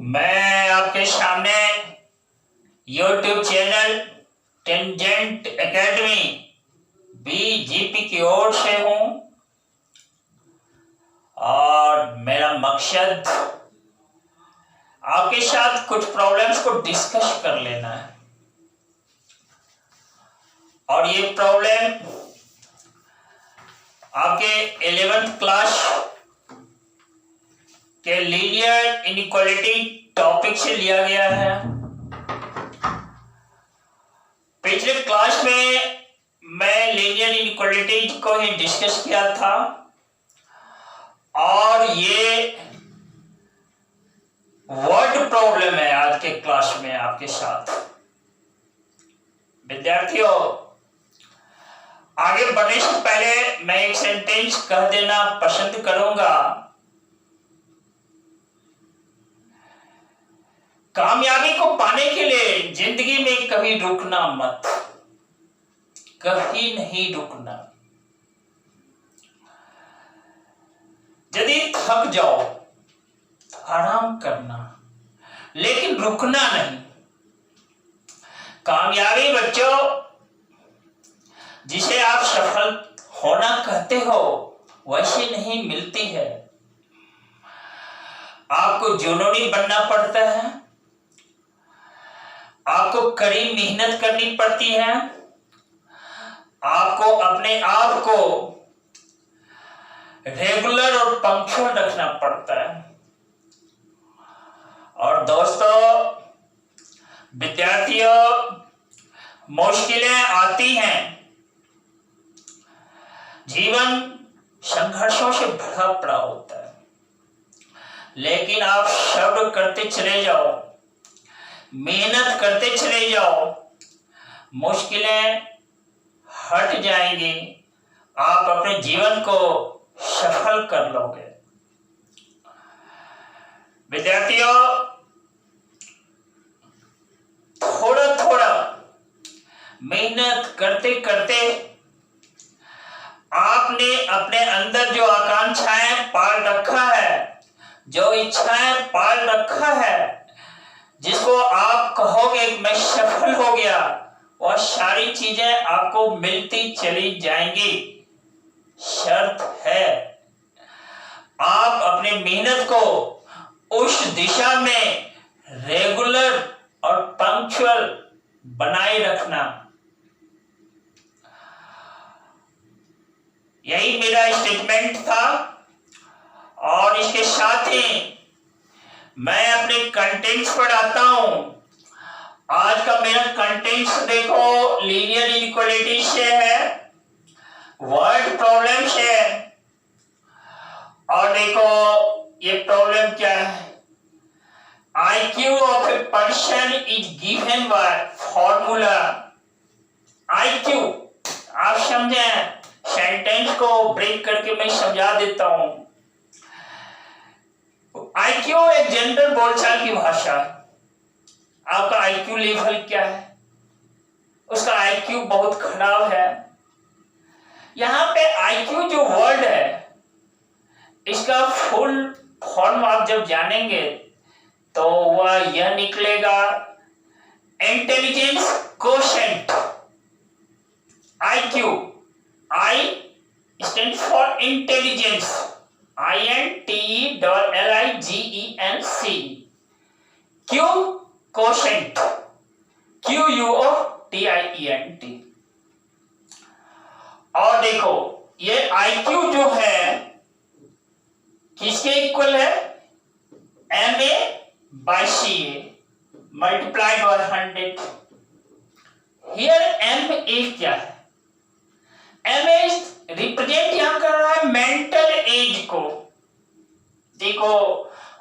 मैं आपके सामने YouTube channel tangent academy BGP की ओर से हूँ और मेरा मकसद आपके साथ कुछ प्रॉब्लम्स को डिस्कस कर लेना है। और ये प्रॉब्लम आपके 11th क्लास के लीनियर इनइक्वालिटी टॉपिक से लिया गया है। पिछले क्लास में मैं लीनियर इनइक्वालिटी को ही डिस्कस किया था और ये वर्ड प्रॉब्लम है आज के क्लास में आपके साथ। विद्यार्थियों, आगे बढ़ने से पहले मैं एक सेंटेंस कह देना पसंद करूंगा। कामयाबी को पाने के लिए जिंदगी में कभी रुकना मत, कभी नहीं रुकना। यदि थक जाओ आराम करना, लेकिन रुकना नहीं। कामयाबी बच्चों, जिसे आप सफल होना कहते हो, वैसे नहीं मिलती है। आपको जुनूनी बनना पड़ता है, आपको कड़ी मेहनत करनी पड़ती है, आपको अपने आप को रेगुलर और पंक्चुअल रखना पड़ता है। और दोस्तों, विद्यार्थियों, मुश्किलें आती हैं, जीवन संघर्षों से भरा पड़ा होता है, लेकिन आप सब्र करते चले जाओ, मेहनत करते चले जाओ, मुश्किलें हट जाएंगी, आप अपने जीवन को सफल कर लोगे। विद्यार्थियों, थोड़ा थोड़ा मेहनत करते करते आपने अपने अंदर जो आकांक्षाएं पाल रखा है, जो इच्छाएं पाल रखा है, जिसको आप कहोगे मैं सफल हो गया, वह सारी चीजें आपको मिलती चली जाएंगी। शर्त है आप अपने मेहनत को उस दिशा में रेगुलर और पंक्चुअल बनाए रखना। यही मेरा स्टेटमेंट था और इसके साथ ही मैं अपने कंटेंट्स पर आता हूं। आज का मेरा कंटेंट्स देखो, लीनियर इनइक्वालिटी से है, वर्ड प्रॉब्लम से है। और देखो ये प्रॉब्लम क्या है। IQ of a person is given by formula. IQ आप समझें, सेंटेंस को ब्रेक करके मैं समझा देता हूं। IQ एक जनरल बोलचाल की भाषा है। आपका IQ लेवल क्या है, उसका IQ बहुत खराब है। यहां पे IQ जो वर्ड है, इसका फुल फॉर्म आप जब जानेंगे तो वह यह निकलेगा, intelligence quotient. IQ, I stands for intelligence, INTELLIGENC। Q quotient, QUOTIENT। और देखो ये IQ जो है किसके इक्वल है, MA/CA multiplied by 100। Here MA क्या है, MA रिप्रेजेंट यहां कर रहा है मेंटल एज को। देखो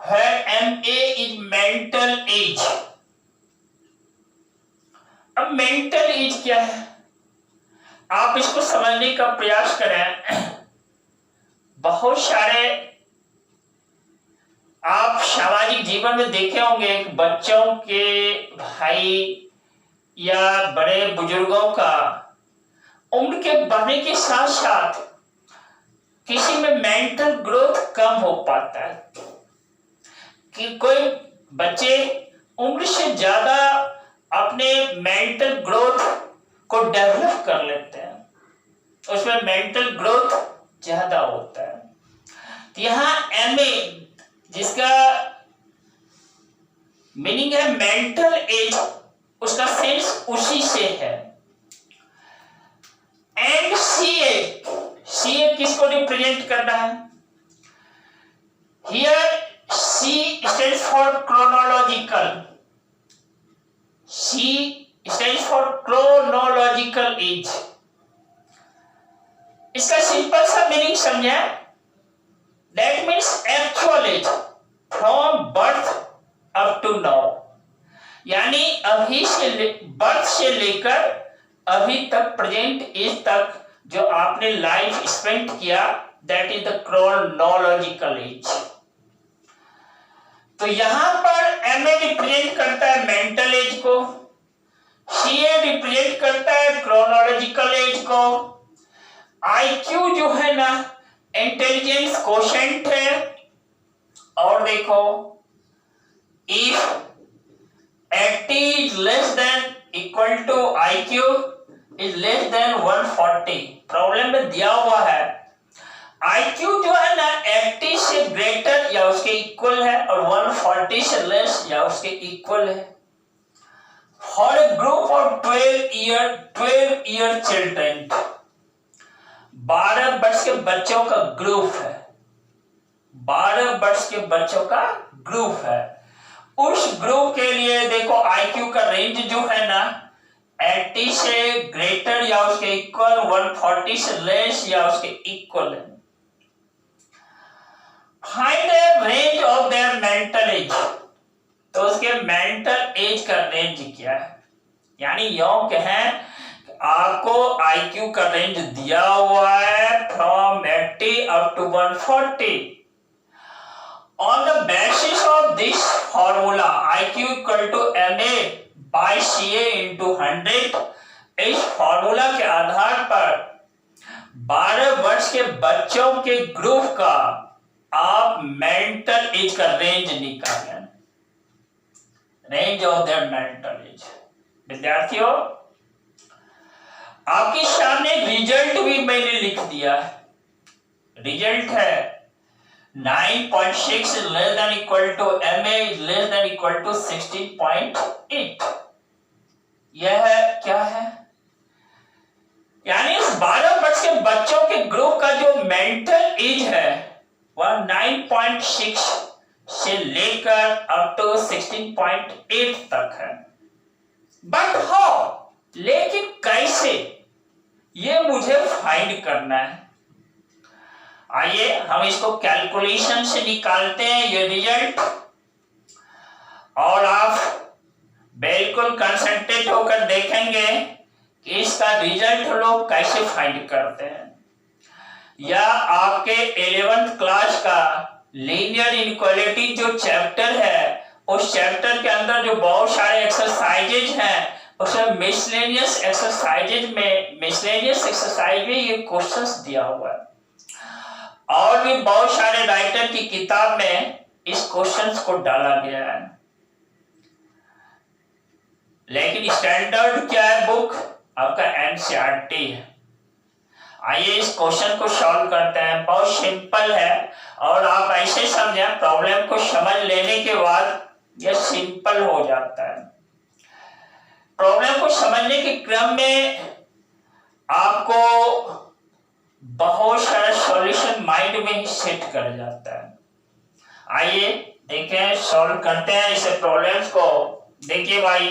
है MA इज मेंटल एज। अब मेंटल एज क्या है, आप इसको समझने का प्रयास करें। बहुत सारे आप सामाजिक जीवन में देखे होंगे, बच्चों के भाई या बड़े बुजुर्गों का उम्र के बढ़ने के साथ साथ किसी में मेंटल ग्रोथ कम हो पाता है। कि कोई बच्चे उम्र से ज्यादा अपने मेंटल ग्रोथ को डेवलप कर लेते हैं, उसमें मेंटल ग्रोथ ज्यादा होता है। तो यहाँ MA जिसका मीनिंग है मेंटल एज, उसका सेंस उसी से है। एंड CA किसको रिप्रेजेंट कर रहा है? Here C stands for chronological. C stands for chronological age. इसका सिंपल सा मीनिंग समझे, that means actual age from birth up to now, यानी अभी से बर्थ से लेकर अभी तक प्रेजेंट एज तक जो आपने लाइफ स्पेंड किया, that is the chronological age. तो यहां पर MA रिप्रेजेंट करता है मेंटल एज को, CA रिप्रेजेंट करता है क्रोनोलॉजिकल एज को, IQ जो है ना इंटेलिजेंस कोशेंट है। और देखो if 80 is less than equal to IQ is less than 140, problem में दिया हुआ है IQ जो है ना 80 से ग्रेटर या उसके इक्वल है और 140 से लेस या उसके इक्वल है। For a group of 12 year children, 12 वर्ष के बच्चों का ग्रुप है, 12 वर्ष के बच्चों का ग्रुप है। उस ग्रुप के लिए देखो IQ का रेंज जो है ना 80 से ग्रेटर या उसके इक्वल, 140 से लेस या उसके इक्वल है। Find the range of their mental as, तो उसके मेंटल एज का रेंज क्या है? यानी यूं कहें आपको IQ का रेंज दिया हुआ है from 80 up to 140। On the basis of this formula, IQ equal to MA by CA into 100, इस फॉर्मूला के आधार पर 12 वर्ष के बच्चों के ग्रुप का आप मेंटल एज का रेंज निकालें, range of their mental as. विद्यार्थियों आपके सामने रिजल्ट भी मैंने लिख दिया है, रिजल्ट है 9.6 is less than equal to MA is less than equal to 16.8। यह क्या है? यानी इस 12 वर्ष के बच्चों के ग्रुप का जो मेंटल एज है वह 9.6 से लेकर अप टू 16.8 तक है। बट हाउ, लेकिन कैसे, ये मुझे फाइंड करना है। आइए हम इसको कैलकुलेशन से निकालते हैं ये रिजल्ट, और आप बिल्कुल कंसंट्रेट होकर देखेंगे कि इसका रिजल्ट लोग कैसे फाइंड करते हैं। या आपके 11th क्लास का लीनियर इनइक्वालिटी जो चैप्टर है, उस चैप्टर के अंदर जो बहुत सारे एक्सरसाइजेज हैं, उसमें मिसलेनियस एक्सरसाइज में ये क्वेश्चंस दिया हुआ है। और भी बहुत सारे राइटर की किताब में इस क्वेश्चंस को डाला गया है, लेकिन स्टैंडर्ड क्या है बुक आपका NCERT है। आइए इस क्वेश्चन को सॉल्व करते हैं, बहुत सिंपल है और आप ऐसे समझें, प्रॉब्लम को समझ लेने के बाद यह सिंपल हो जाता है। प्रॉब्लम को समझने के क्रम में आपको बहुत सारा सॉल्यूशन माइंड में ही सेट कर जाता है। आइए देखें, सॉल्व करते हैं इस प्रॉब्लम्स को। देखिए भाई,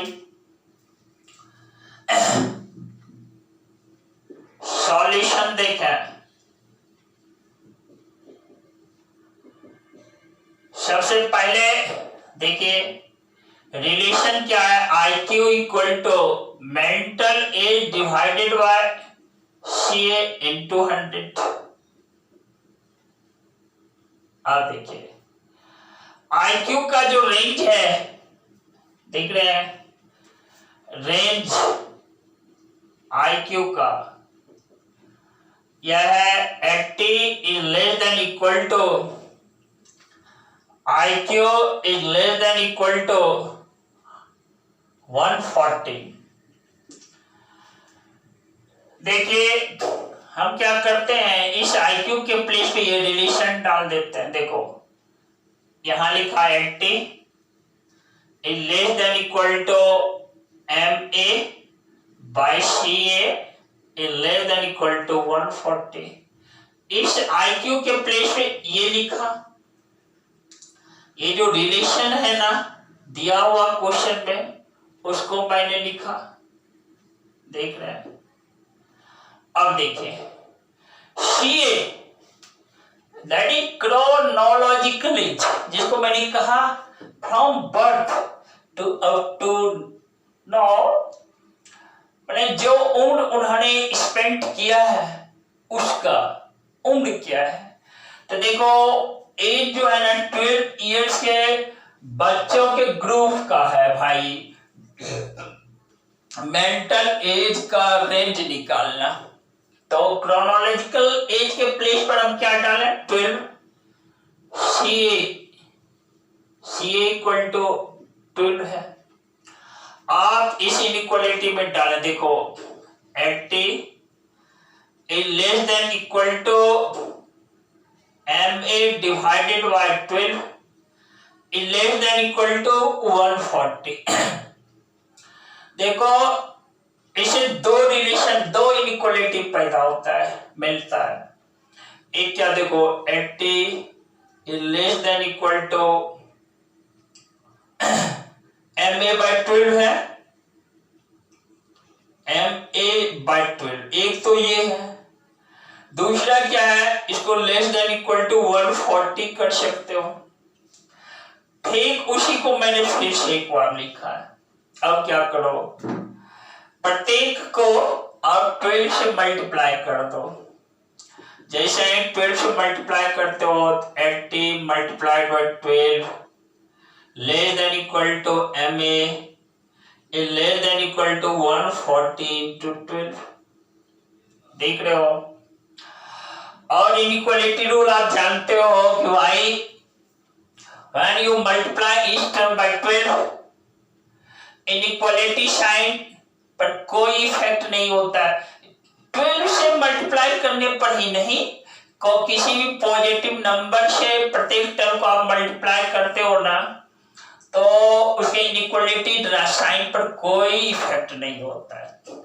सॉल्यूशन देखें। सबसे पहले देखिए रिलेशन क्या है, IQ equal to mental age divided by CA into 100। आप देखिए IQ का जो रेंज है, देख रहे हैं, रेंज IQ का यह है 80 is less than equal to IQ is less than equal to 140। देखिए हम क्या करते हैं, इस IQ के प्लेस पे ये रिलेशन डाल देते हैं। देखो यहां लिखा 80 is less than equal to MA by CA is less than equal to 140। इस IQ के प्लेस पे ये लिखा, ये जो रिलेशन है ना दिया हुआ क्वेश्चन में, उसको मैंने लिखा। देख रहे हैं? अब देखिए CA that is chronological age, जिसको मैंने कहा from birth to up to now, मैंने जो उम्र उन्होंने स्पेंड किया है उसका उम्र क्या है। तो देखो एज जो है ना 12 इयर्स के बच्चों के ग्रुप का है भाई। मेंटल एज का रेंज निकालना, तो क्रोनोलॉजिकल एज के प्लेस पर हम क्या डालें 12, CA इक्वल टू 12 है। आप इस इनइक्वालिटी में डालें, देखो 80 is less than equal to MA divided by 12 is less than equal to 140। देखो इसे दो रिलेशन, दो इनइक्वालिटी पैदा होता है, मिलता है। एक क्या देखो 80 is less than equal to MA by 12 है, MA by 12, एक तो ये है। दूसरा क्या है, इसको लेस देन इक्वल टू 140 कर सकते हो। ठीक उसी को मैंने फिर से एक बार लिखा है। अब क्या करो, प्रत्येक को आप 12 से मल्टीप्लाई कर दो। जैसे 12 से मल्टीप्लाई करते हो 80 multiplied by 12 less than equal to MA is less than equal to 140 into 12। देख रहे हो? और इनइक्वालिटी रूल आप जानते हो कि भाई when you multiply each term by 12 inequality sign पर कोई इफेक्ट नहीं होता। 12 से मल्टीप्लाई करने पर ही नहीं, को किसी भी पॉजिटिव नंबर से प्रत्येक टर्म को आप मल्टीप्लाई करते हो ना, तो उसके इनइक्वालिटी साइन पर कोई इफेक्ट नहीं होता है।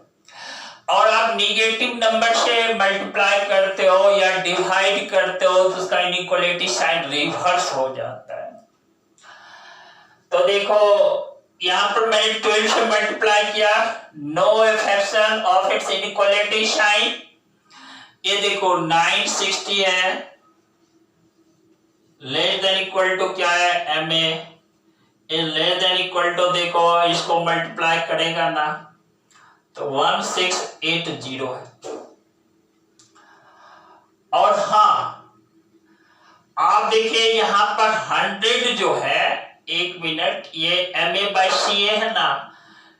और आप निगेटिव नंबर से मल्टीप्लाई करते हो या डिवाइड करते हो तो उसका इनइक्वालिटी साइन रिवर्स हो जाता है। तो देखो यहाँ पर मैंने 12 से मल्टीप्लाई किया, no affection of its inequality sign. ये देखो 960 है, लेस देन इक्वल टू क्या है MA is less than equal to, देखो इसको मल्टीप्लाई करेगा ना तो 1680 है। और हाँ आप देखिए यहां पर 100 जो है, एक मिनट, ये MA by CA है ना,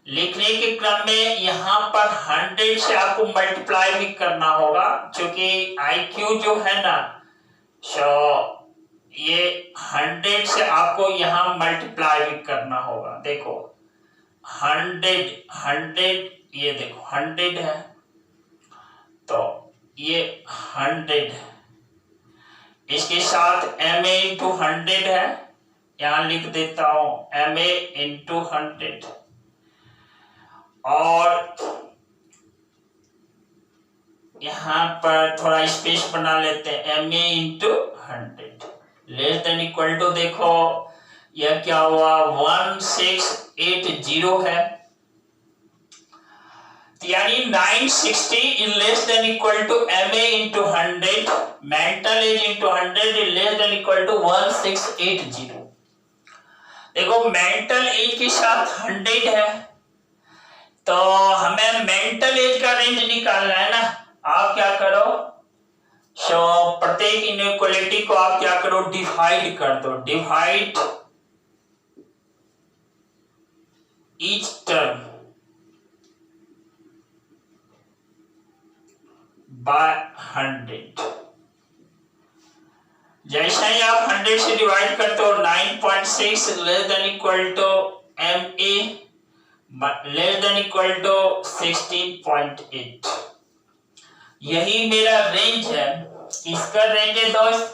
लिखने के क्रम में यहां पर 100 से आपको मल्टीप्लाई भी करना होगा, क्योंकि IQ जो है ना, ये 100 से आपको यहां मल्टीप्लाई भी करना होगा। देखो 100 ये देखो 100 है, तो ये 100 इसके साथ MA into 100 है, यहां लिख देता हूं MA into 100। और यहां पर थोड़ा स्पेस बना लेते हैं, MA into 100 less than equal to, देखो यह क्या हुआ 1680 है, यानी 960 is less than equal to MA into 100, mental age into 100 is less than equal to 1680। देखो मेंटल एज के साथ 100 है, तो हमें मेंटल एज का रेंज निकालना है ना। आप क्या करो, प्रत्येक इनइक्वालिटी को आप क्या करो, डिवाइड कर दो, डिवाइड ईच टर्म by 100। जैसा जैसा ही आप 100 से डिवाइड करते हो 9.6 less than equal to MA less than equal to 16.8। यही मेरा रेंज है। किसका रेंज है दोस्त?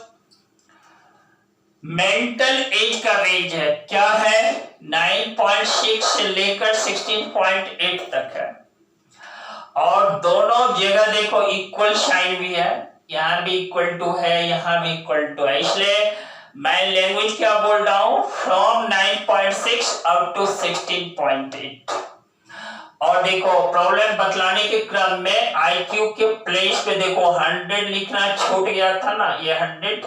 मेंटल एज का रेंज है। क्या है? 9.6 से लेकर 16.8 तक है। और दोनों जगह देखो इक्वल साइन भी है, यहां भी इक्वल टू है, यहां भी इक्वल टू है। इसलिए मैं लैंग्वेज क्या बोल रहा हूं? From 9.6 up to 16.8। और देखो प्रॉब्लम बतलाने के क्रम में IQ के प्लेस पे देखो 100 लिखना छूट गया था ना, ये 100,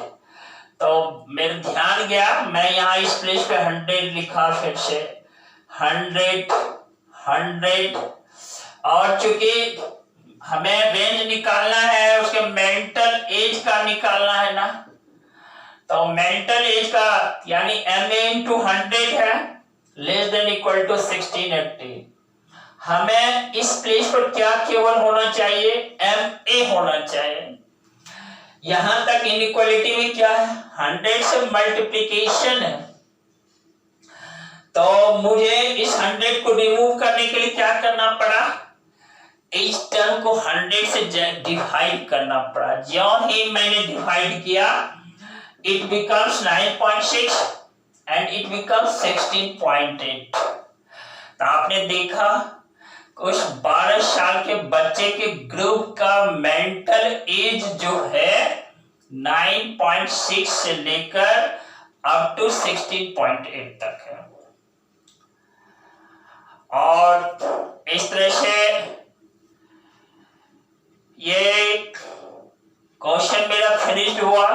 तो मेरा ध्यान गया, मैं यहाँ इस प्लेस पे 100 लिखा, फिर से 100 और चूंकि हमें रेंज निकालना है, उसके मेंटल एज का निकालना है ना, तो मेंटल एज का यानी MA into 100 है लेस देन इक्वल टू 1680। हमें इस प्लेस पर क्या केवल होना चाहिए? MA होना चाहिए। यहां तक इनइक्वालिटी में क्या है? 100 से मल्टीप्लिकेशन है, तो मुझे इस 100 को रिमूव करने के लिए क्या करना पड़ा? इस टर्म को 100 से डिवाइड करना पड़ा। ज्यों ही मैंने डिवाइड किया, it becomes 9.6 and it becomes 16.8। तो आपने देखा कुछ 12 साल के बच्चे के ग्रुप का मेंटल एज जो है 9.6 से लेकर अप टू 16.8 तक है। और इस तरह से ये क्वेश्चन मेरा फिनिश्ड हुआ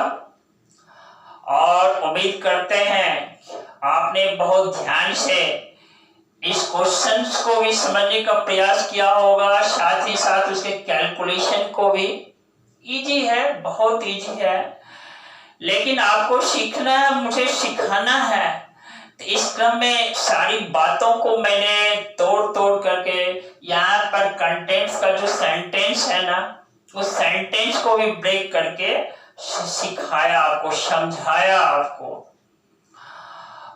और उम्मीद करते हैं आपने बहुत ध्यान से इस क्वेश्चंस को भी समझने का प्रयास किया होगा, साथ ही साथ उसके कैलकुलेशन को भी। इजी है, बहुत इजी है, लेकिन आपको सीखना है, मुझे सिखाना है। तो इस क्रम में सारी बातों को मैंने तोड़ करके यहाँ पर कंटेंट्स का जो सेंटेंस है ना, उस सेंटेंस को भी ब्रेक करके सिखाया आपको, समझाया आपको।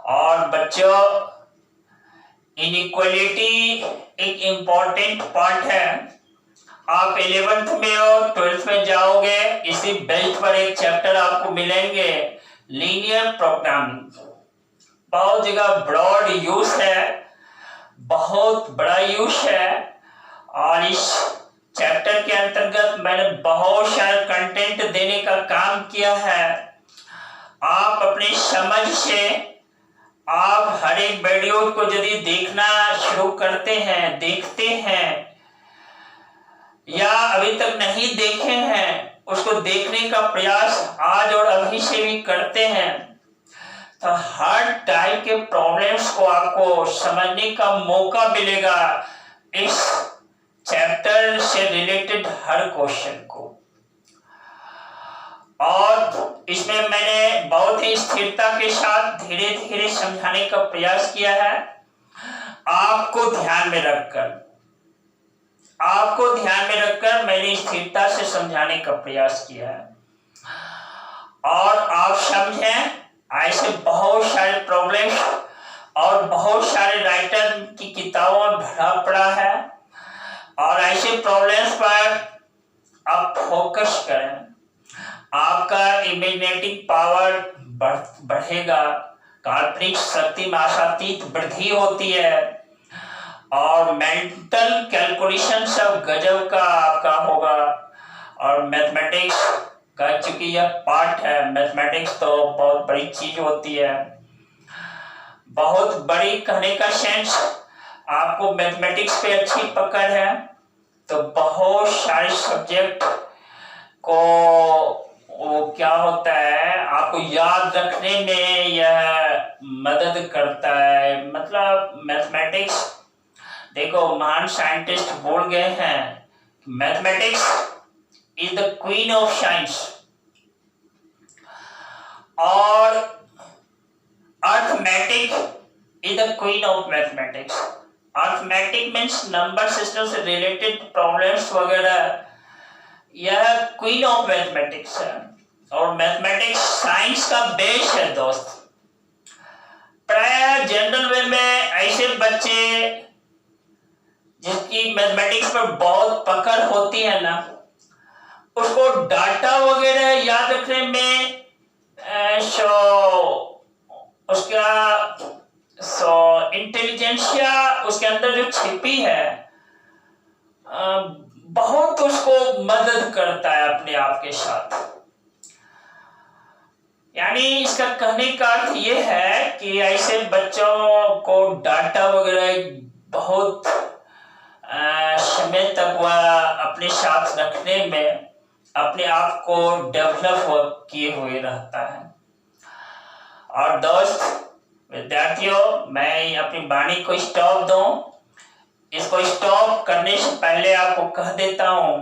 और बच्चों, इनइक्वालिटी एक इम्पॉर्टेंट पार्ट है। आप 11th में और 12th में जाओगे, इसी बेल्ट पर एक चैप्टर आपको मिलेंगे, लीनियर प्रोग्रामिंग। बहुत जगह ब्रॉड यूज है, बहुत बड़ा यूज है, और इस चैप्टर के अंतर्गत मैंने बहुत सारे कंटेंट देने का काम किया है। आप अपनी समझ से आप हर एक वीडियो को यदि देखना शुरू करते हैं, देखते हैं, या अभी तक नहीं देखे हैं, उसको देखने का प्रयास आज और अभी से भी करते हैं, तो हर टाइप के प्रॉब्लम्स को आपको समझने का मौका मिलेगा इस चैप्टर से रिलेटेड हर क्वेश्चन को। और इसमें मैंने बहुत ही स्थिरता के साथ धीरे धीरे समझाने का प्रयास किया है। आपको ध्यान में रखकर मैंने स्थिरता से समझाने का प्रयास किया है। और आप समझें, ऐसे बहुत सारे प्रॉब्लम्स और बहुत सारे राइटर की किताबों में भरा पड़ा है, और ऐसे प्रॉब्लम्स पर आप फोकस करें, आपका इमेजिनेटिव पावर बढ़ेगा, काल्पनिक शक्ति में आशातीत वृद्धि होती है, और मेंटल कैलकुलेशन सब गजब का आपका होगा। और मैथमेटिक्स का चूंकि यह पार्ट है, मैथमेटिक्स तो बहुत बड़ी चीज होती है, बहुत बड़ी कहने का सेंस। आपको मैथमेटिक्स पे अच्छी पकड़ है तो बहुत सारे सब्जेक्ट को वो क्या होता है, आपको याद रखने में यह मदद करता है। मतलब मैथमेटिक्स, देखो महान साइंटिस्ट बोल गए हैं, mathematics is the queen of science. और arithmetic is the queen of mathematics. Arithmetic means number system से रिलेटेड प्रॉब्लम्स वगैरह, यह क्वीन ऑफ मैथमेटिक्स है। और मैथमेटिक्स साइंस का बेस है दोस्त। प्राय जनरल वे में ऐसे बच्चे जिसकी मैथमेटिक्स पर बहुत पकड़ होती है ना, उसको डाटा वगैरह याद रखने में इंटेलिजेंसिया उसके अंदर जो छिपी है बहुत उसको मदद करता है अपने आप के साथ। यानी इसका कहने का अर्थ ये है कि ऐसे बच्चों को डाटा वगैरह बहुत समय तक वह अपने साथ रखने में अपने आप को डेवलप किए हुए रहता है। और दोस्त विद्यार्थियों, मैं अपनी वाणी को स्टॉप दूं। इसको स्टॉप करने से पहले आपको कह देता हूं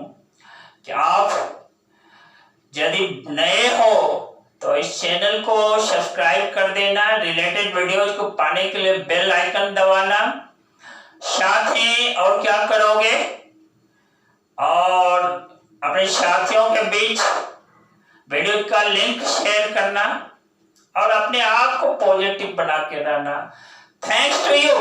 कि आप यदि नए हो तो इस चैनल को सब्सक्राइब कर देना, रिलेटेड वीडियोज को पाने के लिए बेल आइकन दबाना। साथ ही और क्या करोगे, और अपने साथियों के बीच वीडियो का लिंक शेयर करना और अपने आप को पॉजिटिव बना के रहना। Thanks to you.